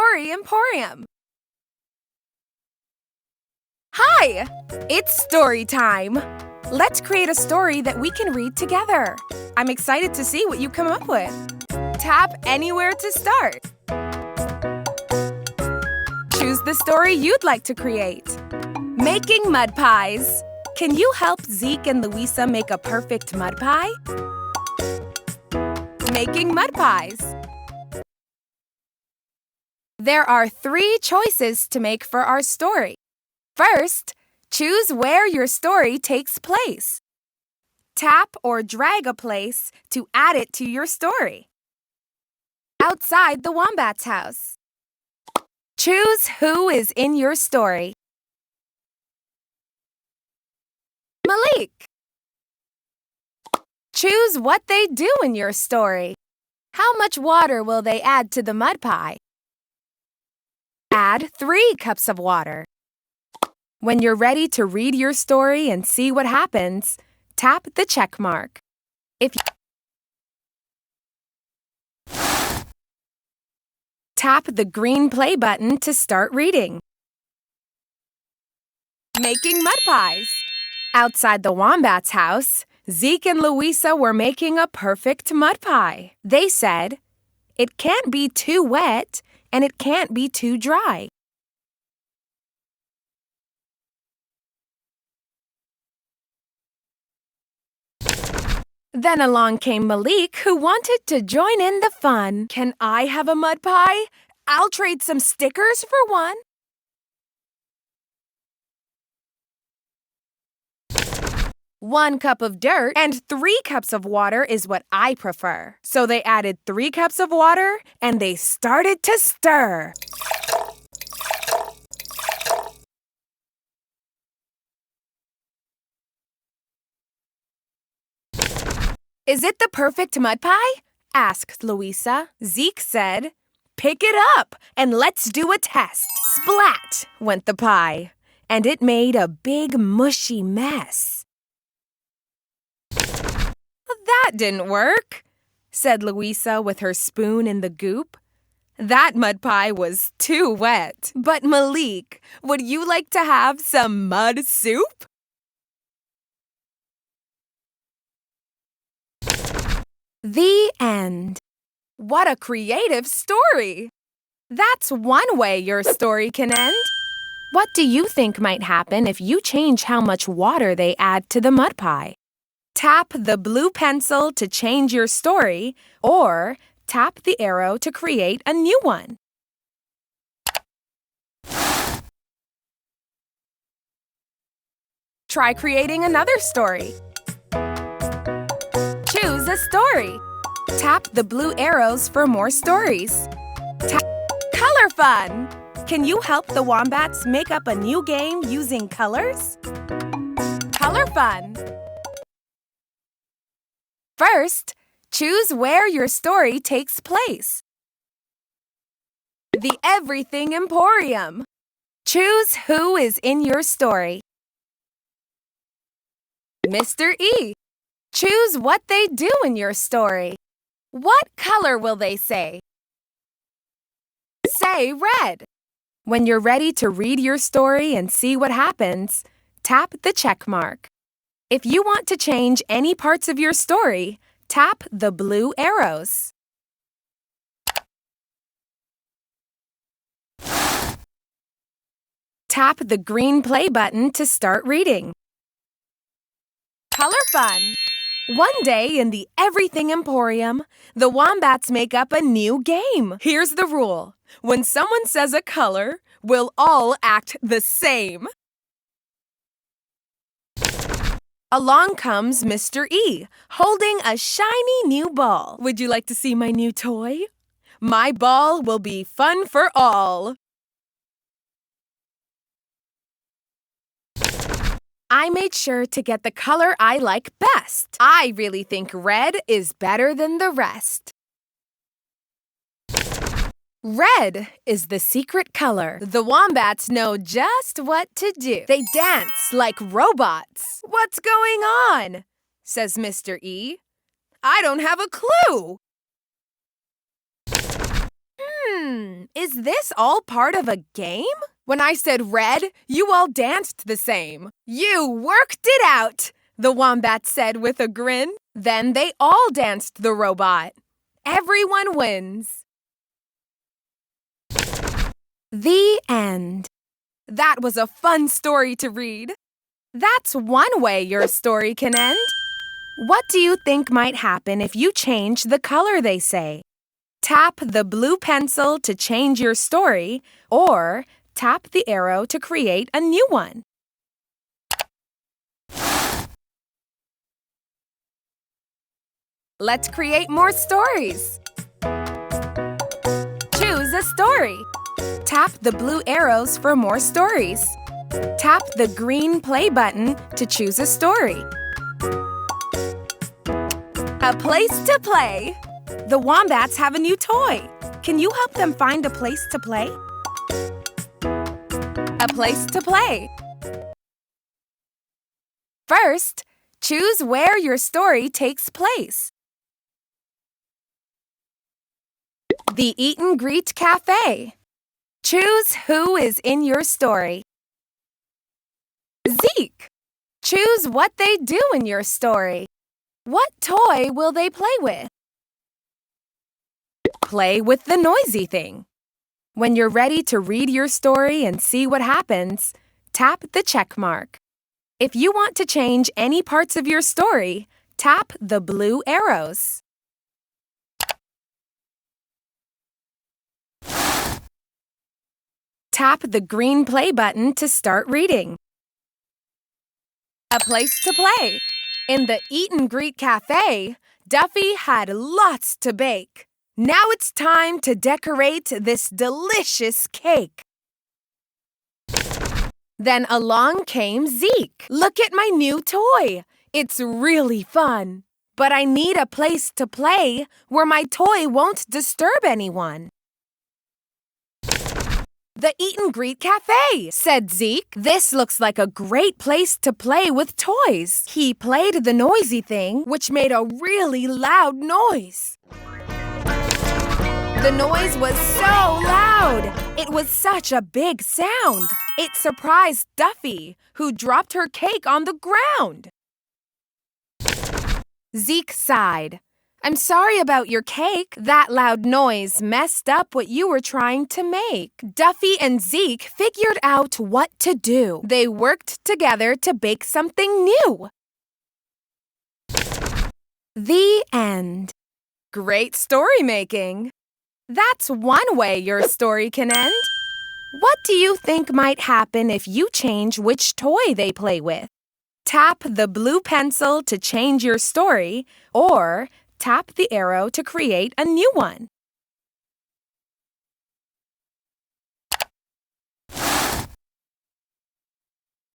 Story Emporium. Hi! It's story time. Let's create a story that we can read together. I'm excited to see what you come up with. Tap anywhere to start. Choose the story you'd like to create. Making mud pies. Can you help Zeke and Louisa make a perfect mud pie? Making mud pies. There are 3 choices to make for our story. First, choose where your story takes place. Tap or drag a place to add it to your story. Outside the Wombats' house. Choose who is in your story. Malik. Choose what they do in your story. How much water will they add to the mud pie? Add 3 cups of water. When you're ready to read your story and see what happens, tap the check mark. Tap the green play button to start reading. Making mud pies. Outside the Wombats' house, Zeke and Louisa were making a perfect mud pie. They said, "It can't be too wet and it can't be too dry." Then along came Malik, who wanted to join in the fun. "Can I have a mud pie? I'll trade some stickers for one." "1 cup of dirt and 3 cups of water is what I prefer." So they added 3 cups of water and they started to stir. "Is it the perfect mud pie?" asked Louisa. Zeke said, "Pick it up and let's do a test." Splat went the pie, and it made a big mushy mess. "That didn't work," said Louisa with her spoon in the goop. That mud pie was too wet. But Malik, would you like to have some mud soup? The end. What a creative story! That's one way your story can end. What do you think might happen if you change how much water they add to the mud pie? Tap the blue pencil to change your story, or tap the arrow to create a new one. Try creating another story. Choose a story. Tap the blue arrows for more stories. Tap Color Fun! Can you help the Wombats make up a new game using colors? Color Fun! First, choose where your story takes place. The Everything Emporium. Choose who is in your story. Mr. E. Choose what they do in your story. What color will they say? Say red. When you're ready to read your story and see what happens, tap the check mark. If you want to change any parts of your story, tap the blue arrows. Tap the green play button to start reading. Color Fun! One day in the Everything Emporium, the Wombats make up a new game. Here's the rule. When someone says a color, we'll all act the same. Along comes Mr. E, holding a shiny new ball. Would you like to see my new toy? My ball will be fun for all. I made sure to get the color I like best. I really think red is better than the rest. Red is the secret color. The Wombats know just what to do. They dance like robots. "What's going on?" says Mr. E. "I don't have a clue." Is this all part of a game? When I said red, you all danced the same. You worked it out, the Wombat said with a grin. Then they all danced the robot. Everyone wins. The end. That was a fun story to read. That's one way your story can end. What do you think might happen if you change the color they say? Tap the blue pencil to change your story, or tap the arrow to create a new one. Let's create more stories. Choose a story. Tap the blue arrows for more stories. Tap the green play button to choose a story. A place to play. The Wombats have a new toy. Can you help them find a place to play? A place to play. First, choose where your story takes place. The Eat and Greet Cafe. Choose who is in your story. Zeke. Choose what they do in your story. What toy will they play with? Play with the noisy thing. When you're ready to read your story and see what happens, tap the check mark. If you want to change any parts of your story, tap the blue arrows. Tap the green play button to start reading. A place to play. In the Eat and Greet Cafe, Duffy had lots to bake. Now it's time to decorate this delicious cake. Then along came Zeke. Look at my new toy. It's really fun. But I need a place to play where my toy won't disturb anyone. The Eat and Greet Cafe, said Zeke. This looks like a great place to play with toys. He played the noisy thing, which made a really loud noise. The noise was so loud. It was such a big sound. It surprised Duffy, who dropped her cake on the ground. Zeke sighed. I'm sorry about your cake. That loud noise messed up what you were trying to make. Duffy and Zeke figured out what to do. They worked together to bake something new. The end. Great story making. That's one way your story can end. What do you think might happen if you change which toy they play with? Tap the blue pencil to change your story, or tap the arrow to create a new one.